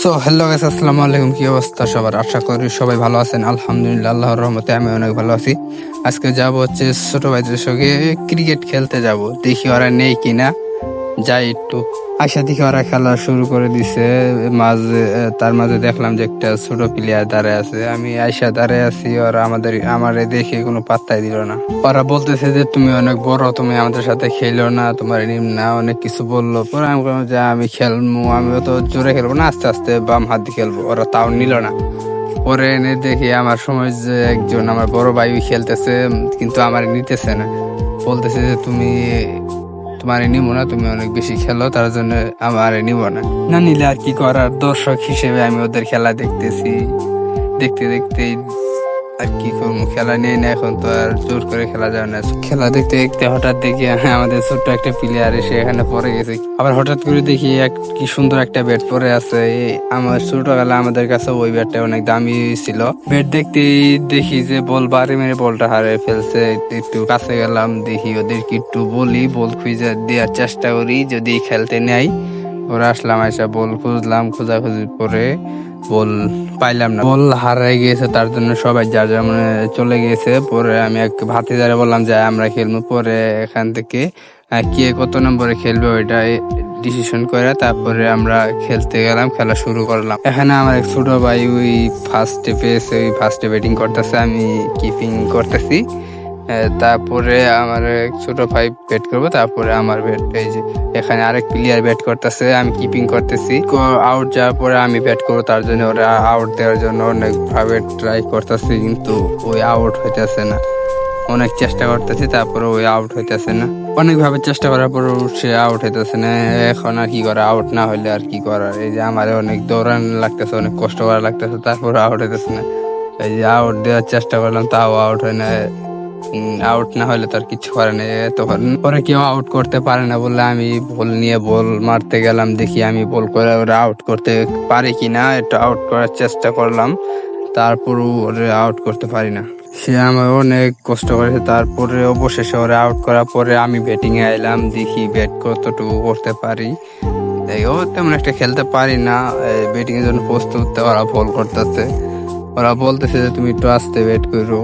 So hello guys, আসসালামু আলাইকুম। কি অবস্থা সবার? আশা করি সবাই ভালো আছেন। আলহামদুলিল্লাহ, আল্লাহর রহমতে আমি অনেক ভালো আছি। আজকে যাব হচ্ছে ছোট ভাইদের সঙ্গে ক্রিকেট খেলতে যাব। দেখি ওরা নেই কিনা, যাই একটু। আশা দেখি ওরা খেলা শুরু করে দিছে। তার মাঝে দেখলাম যে একটা ছোট প্লেয়ার দাঁড়ায় আছে। আমি আয়সা দাঁড়ায় আছি, ওরা আমারে দেখে কোনো পাত্তাই দিল না। ওরা বলতেছে যে তুমি অনেক বড়, তুমি আমাদের সাথে খেলো না, তোমার নিম না, অনেক কিছু বললো। পরে আমি বললাম যে আমি খেলবো, আমিও তো জোরে খেলবো না, আস্তে আস্তে বাম হাত দিয়ে খেলবো। ওরা তাও নিল না। পরে এনে দেখি আমার সময় যে একজন আমার বড় ভাই খেলতেছে, কিন্তু আমার নিতেছে না। বলতেছে যে তোমার নিবো না, তুমি অনেক বেশি খেলো, তার জন্য আমার নিব না। না নিলে আর কি করার, দর্শক হিসেবে আমি ওদের খেলা দেখতেছি। দেখতে দেখতে আর কি করবো, খেলা নেই না, এখন তো আর জোর করে খেলা যায় না। খেলা দেখতে দেখতে হঠাৎ দেখি আমাদের ছোট্ট একটা প্লেয়ার এসে এখানে পড়ে গেছে। আবার হঠাৎ করে দেখি কি সুন্দর একটা ব্যাট পরে আছে। আমার ছোটবেলা আমাদের কাছে ওই ব্যাটটা অনেক দামি ছিল। ব্যাট দেখি যে বল বাড়ি মেরে বলটা হারিয়ে ফেলছে। একটু কাছে গেলাম, দেখি ওদেরকে একটু বল খুঁজে দেওয়ার চেষ্টা করি, যদি খেলতে নেয়। ওরা আসলাম, আইসা বল খুঁজলাম, খোঁজাখুঁজি করে বল পাইলাম না, বল হারাই গিয়েছে। তার জন্য সবাই যার যার মানে চলে গিয়েছে। পরে আমি এক ভাতিজারে বললাম যে আমরা খেলবো। পরে এখান থেকে কে কত নম্বরে খেলবে ওইটা ডিসিশন করে তারপরে আমরা খেলতে গেলাম, খেলা শুরু করলাম। এখানে আমার এক ছোট ভাই ওই ফার্স্টে পেয়েছে, ওই ফার্স্টে ব্যাটিং করতেছে, আমি কিপিং করতেছি। তারপরে আমার এক ছোট ভাই ব্যাট করবো, তারপরে আমার ব্যাট। এই যে এখানে আরেক প্লেয়ার ব্যাট করতেছে, আমি কিপিং করতেছি। আউট যাওয়ার পরে আমি ব্যাট করবো, তার জন্য ওরা আউট দেওয়ার জন্য অনেক ভাবে ট্রাই করতেছে, কিন্তু ওই আউট হইতেছে না। অনেক চেষ্টা করতেছি, তারপরে ওই আউট হইতেছে না। অনেক ভাবে চেষ্টা করার পর সে আউট হইতেছে না। এখন আর কি করা, আউট না হইলে আর কি করার। এই যে আমার অনেক দৌড়ানো লাগতেছে, অনেক কষ্ট করা লাগতেছে, তারপরে আউট হইতেছে না। এই যে আউট দেওয়ার চেষ্টা করলাম, তাও আউট হয় না। আউট না হলে তো আর কিছু করে না। তখন পরে কেউ আউট করতে পারে না বলে আমি বল নিয়ে বল মারতে গেলাম, দেখি আমি বল করে ওরা আউট করতে পারি কিনা। একটু আউট করার চেষ্টা করলাম, তারপরও ওরা আউট করতে পারি না। সে আমার অনেক কষ্ট করেছে। তারপরে অবশেষে ওরা আউট করার পরে আমি ব্যাটিং এ আইলাম, দেখি ব্যাট কতটুকু করতে পারি। ও তেমন একটা খেলতে পারি না, ব্যাটিং এর জন্য প্রস্তুত। ওরা বল করতেছে, ওরা বলতেছে যে তুমি একটু আস্তে ব্যাট করো।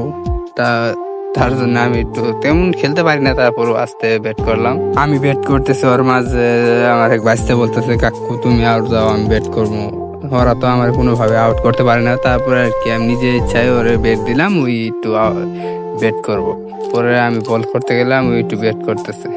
তার জন্য আমি একটু তেমন খেলতে পারি না, তারপরও আস্তে ব্যাট করলাম। আমি ব্যাট করতেছি, ওর মাঝে আমার এক বাইসতে বলতেছে কাকু তুমি আউট যাও, আমি ব্যাট করবো। ওরা তো আমার কোনোভাবে আউট করতে পারে না। তারপরে আর কি আমি নিজে ইচ্ছায় ওরে ব্যাট দিলাম, ওই একটু ব্যাট করব। পরে আমি বল করতে গেলাম, ওই একটু ব্যাট করতেছে।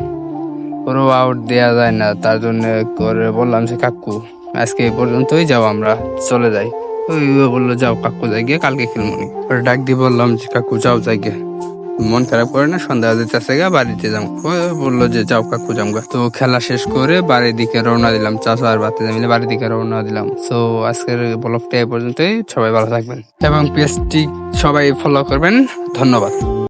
ওরও আউট দেওয়া যায় না, তার জন্য করে বললাম যে কাকু আজকে এই পর্যন্তই যাও, আমরা চলে যাই। ওই বললো যাও কাকু, যাই গিয়ে কালকে খেলবনি। ওরা ডাক দিয়ে বললাম যে কাকু যাও, যাই গিয়ে মন খারাপ করে না, সন্ধ্যা দিতেছে গা, বাড়িতে যাম। বললো যে যাও কাকু যামগা। তো খেলা শেষ করে বাড়ির দিকে রওনা দিলাম, চাচা আর বাতিজা মিলে বাড়ির দিকে রওনা দিলাম। তো আজকের ব্লগটা এই পর্যন্তই। সবাই ভালো থাকবেন এবং পেজটি সবাই ফলো করবেন। ধন্যবাদ।